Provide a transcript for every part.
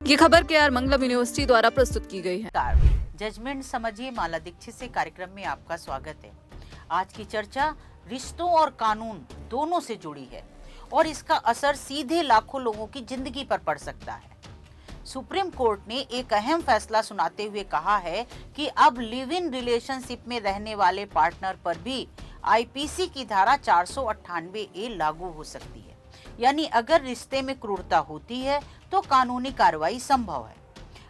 ये खबर केआर मंगलम यूनिवर्सिटी द्वारा प्रस्तुत की गई है। जजमेंट समझिए माला दीक्षित से कार्यक्रम में आपका स्वागत है। आज की चर्चा रिश्तों और कानून दोनों से जुड़ी है और इसका असर सीधे लाखों लोगों की जिंदगी पर पड़ सकता है। सुप्रीम कोर्ट ने एक अहम फैसला सुनाते हुए कहा है कि अब लिव इन रिलेशनशिप में रहने वाले पार्टनर पर भी आईपीसी की धारा 498 ए लागू हो सकती है। यानी अगर रिश्ते में क्रूरता होती है तो कानूनी कार्रवाई संभव है।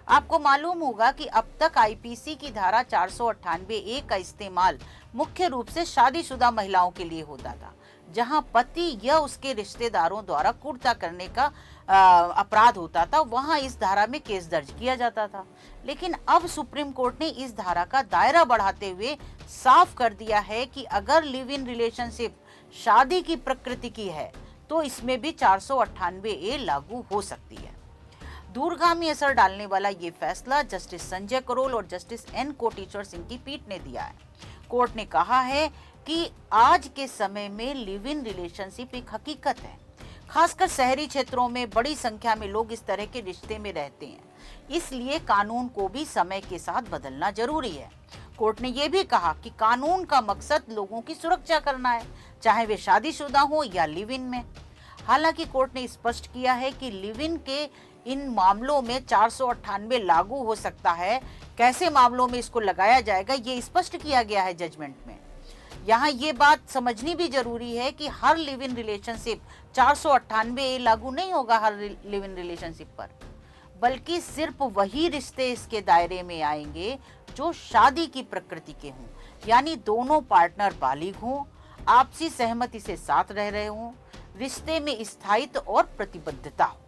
आपको मालूम होगा कि अब तक आईपीसी की धारा 498 ए का इस्तेमाल मुख्य रूप से शादीशुदा महिलाओं के लिए होता था, जहां पति या उसके रिश्तेदारों द्वारा क्रूरता करने का अपराध होता था, वहां इस धारा में केस दर्ज किया जाता था। लेकिन अब सुप्रीम कोर्ट ने इस धारा का दायरा बढ़ाते हुए साफ कर दिया है कि अगर लिव इन रिलेशनशिप शादी की प्रकृति की है तो इसमें भी 498 ए लागू हो सकती है। दूरगामी असर डालने वाला ये फैसला जस्टिस संजय करोल और जस्टिस एन कोटेश्वर सिंह की पीठ ने दिया है। कोर्ट ने कहा है कि आज के समय में लिव इन रिलेशनशिप एक हकीकत है। खासकर शहरी क्षेत्रों में बड़ी संख्या में लोग इस तरह के रिश्ते में रहते हैं, इसलिए कानून को भी समय के साथ बदलना जरूरी है। कोर्ट ने यह भी कहा कि कानून का मकसद लोगों की सुरक्षा करना है, चाहे वे शादीशुदा हो या लिव इन में। हालांकि कोर्ट ने स्पष्ट किया है कि लिव इन के इन मामलों में 498 लागू हो सकता है। कैसे मामलों में इसको लगाया जाएगा ये स्पष्ट किया गया है जजमेंट में। यहाँ ये बात समझनी भी जरूरी है कि हर लिव इन रिलेशनशिप 498 ए लागू नहीं होगा हर लिव इन रिलेशनशिप पर, बल्कि सिर्फ वही रिश्ते इसके दायरे में आएंगे जो शादी की प्रकृति के हों, यानी दोनों पार्टनर बालिग हों, आपसी सहमति से साथ रह रहे हों, रिश्ते में स्थायित्व और प्रतिबद्धता हो।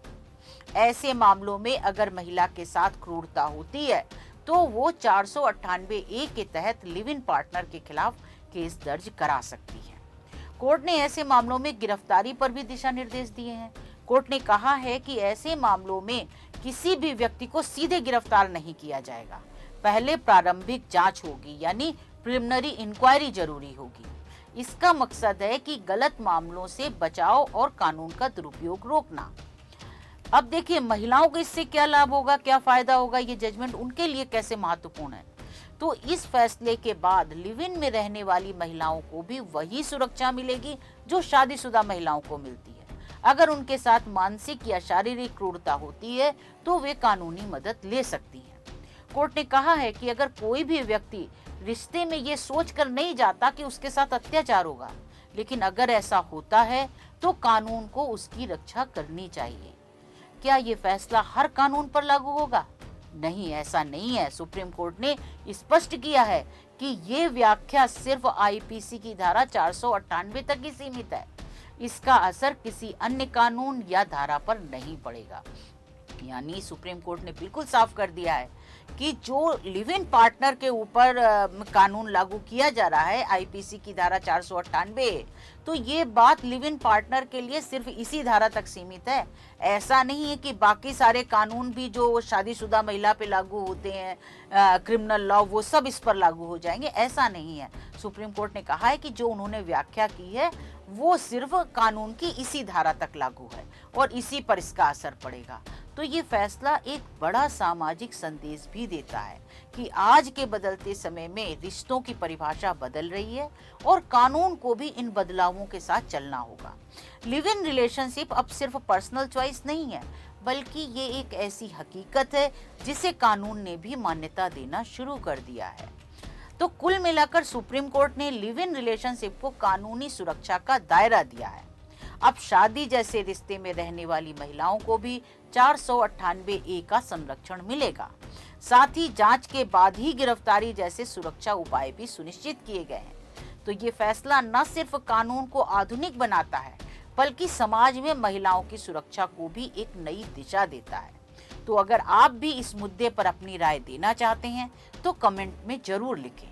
ऐसे मामलों में अगर महिला के साथ क्रूरता होती है तो वो 498 ए के तहत लिव इन पार्टनर के खिलाफ केस दर्ज करा सकती है। कोर्ट ने ऐसे मामलों में गिरफ्तारी पर भी दिशा निर्देश दिए हैं। कोर्ट ने कहा है कि ऐसे मामलों में किसी भी व्यक्ति को सीधे गिरफ्तार नहीं किया जाएगा, पहले प्रारंभिक जांच होगी, यानी प्रिलिमिनरी इंक्वायरी जरूरी होगी। इसका मकसद है कि गलत मामलों से बचाव और कानून का दुरुपयोग रोकना। अब देखिए महिलाओं को इससे क्या लाभ होगा, क्या फायदा होगा, ये जजमेंट उनके लिए कैसे महत्वपूर्ण है। तो इस फैसले के बाद लिव इन में रहने वाली महिलाओं को भी वही सुरक्षा मिलेगी जो शादीशुदा महिलाओं को मिलती है। अगर उनके साथ मानसिक या शारीरिक क्रूरता होती है तो वे कानूनी मदद ले सकती हैं। कोर्ट ने कहा है कि अगर कोई भी व्यक्ति रिश्ते में ये सोचकर नहीं जाता कि उसके साथ अत्याचार होगा, लेकिन अगर ऐसा होता है तो कानून को उसकी रक्षा करनी चाहिए। क्या ये फैसला हर कानून पर लागू होगा? नहीं, ऐसा नहीं है। सुप्रीम कोर्ट ने स्पष्ट किया है कि ये व्याख्या सिर्फ आईपीसी की धारा 498 तक ही सीमित है। इसका असर किसी अन्य कानून या धारा पर नहीं पड़ेगा। यानी सुप्रीम कोर्ट ने बिल्कुल साफ कर दिया है कि जो लिव इन पार्टनर के ऊपर कानून लागू किया जा रहा है आईपीसी की धारा 498, तो ये बात लिव इन पार्टनर के लिए सिर्फ इसी धारा तक सीमित है। ऐसा नहीं है कि बाकी सारे कानून भी जो शादीशुदा महिला पे लागू होते हैं, क्रिमिनल लॉ, वो सब इस पर लागू हो जाएंगे, ऐसा नहीं है। सुप्रीम कोर्ट ने कहा है कि जो उन्होंने व्याख्या की है वो सिर्फ कानून की इसी धारा तक लागू है और इसी पर इसका असर पड़ेगा। तो ये फैसला एक बड़ा सामाजिक संदेश भी देता है कि आज के बदलते समय में रिश्तों की परिभाषा बदल रही है और कानून को भी इन बदलावों के साथ चलना होगा। लिव इन रिलेशनशिप अब सिर्फ पर्सनल चॉइस नहीं है, बल्कि ये एक ऐसी हकीकत है जिसे कानून ने भी मान्यता देना शुरू कर दिया है। तो कुल मिलाकर सुप्रीम कोर्ट ने लिव इन रिलेशनशिप को कानूनी सुरक्षा का दायरा दिया है। अब शादी जैसे रिश्ते में रहने वाली महिलाओं को भी 498 ए का संरक्षण मिलेगा। साथ ही जांच के बाद ही गिरफ्तारी जैसे सुरक्षा उपाय भी सुनिश्चित किए गए हैं। तो ये फैसला न सिर्फ कानून को आधुनिक बनाता है, बल्कि समाज में महिलाओं की सुरक्षा को भी एक नई दिशा देता है। तो अगर आप भी इस मुद्दे पर अपनी राय देना चाहते हैं तो कमेंट में जरूर लिखें।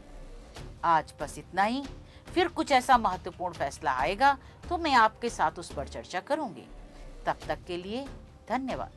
आज बस इतना ही। फिर कुछ ऐसा महत्वपूर्ण फैसला आएगा तो मैं आपके साथ उस पर चर्चा करूंगी। तब तक के लिए धन्यवाद।